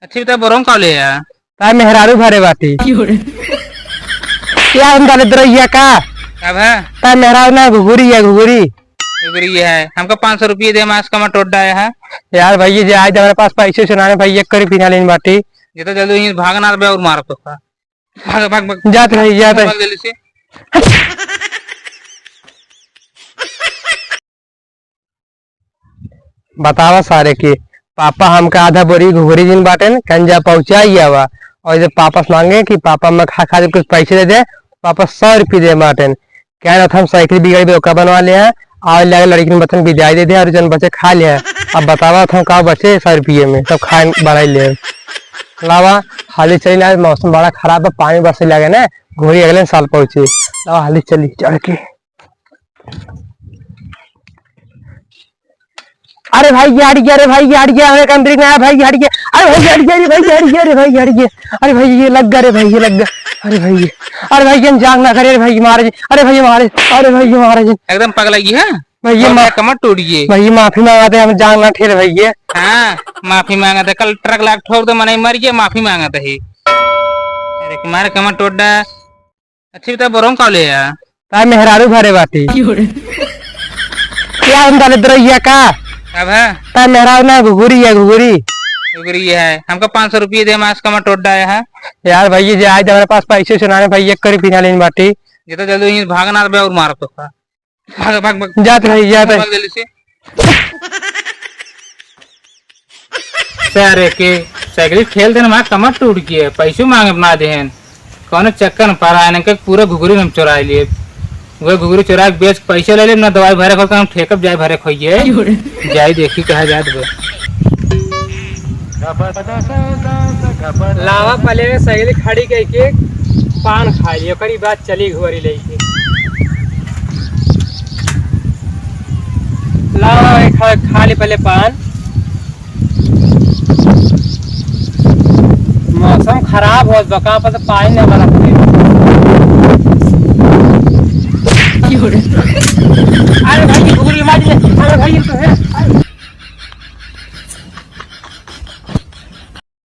अच्छी बता बोरों कॉले यार ताय मेहरारू भरे बाटी क्या हम डाले दरैया का अब है ताय मेहरारू ना घुघुरी है घुघुरी ये है हमको 500 रुपये दे मास का मैं टोट आया है। यार भैया जी आज हमारे पास पैसे सुनाने भैया करी पीना लेनी बाटी ये तो जल्दी यहीं भागना बे और मार तो था। भाग भाग भाग जाते भैया जाते भाग जल्दी से। बतावा सारे की पापा हमका आधा बोरी घुघुरी दिन बाटे न कंजा पहुंचाई हुआ और जब पापा से मांगे कि पापा मैं खा खा के कुछ पैसे दे दे पापा 100 रुपये दे बाटे कह रहा था हम साइकिल बिगड़ी ओका बनवा ले हैं और लगे लड़की ने बच्चन विदाई दे दे और जन बच्चे खा लिया अब बतावा था का बचे 100 रुपये में सब खाए बनाई ले लावा हाली चली ना मौसम बड़ा खराब है पानी बरसे लगे ना घोड़ी अगले साल पहुंचे लावा हाली चली चढ़ के अरे भाई हट गया अरे भाई हट गया हमें कंट्री में आया भाई हट गया अरे भाई हट गया अरे भाई हट गया अरे भाई हट गया अरे भाई ये लग गया अरे भाई ये लग गया अरे भाई ये जाग ना करे अरे भाई महाराज अरे भाई महाराज अरे भाई महाराज एकदम पगला की है भाई ये कमर टूट गई भाई माफी मांगाते हम जाग ना ठेर भाई ये हाँ माफी मांगा था कल ट्रक लाग ठोक दो मनाई मर गया माफी मांगा था ही अरे तुम्हारे कमर टूट रहा अच्छी बता बोरों कॉले यार ताय मेहरारू भरे बाटी क्या हम डाले दरैया का अब है ताय मेहरारू ना घुघुरी है घुघुरी ये है हमको 500 रुपये दे मास का मैं टोट आया है। यार भैया जी आज हमारे पास पैसे सुनाने भैया करी पीना लेनी बाटी ये तो जल्दी यहीं भागना बे और मार तो था। भाग भाग भाग जाते भैया जाते भाग जल्दी से। सारे के साइकिल खेल देना मैं कमर टूट गई है पैसे मांगे अपना देहन कौन चक्कर में पारा आने के पूरा घुघुरी हम चुरा लिए वो घुघुरी चुरा के बेच पैसे ले ले ना दवाई भरे खोल हम ठेकअप जाए भरे खोइए जाए देखी कहा जात बे लावा पहले साइकिल खड़ी करके पान खा लियो करी बात चली घोरी लेके लावा खा ले पहले पान मौसम खराब हो बका पर पानी न बरस अरे भाई घुघुरी मार दिए अरे भाई तो है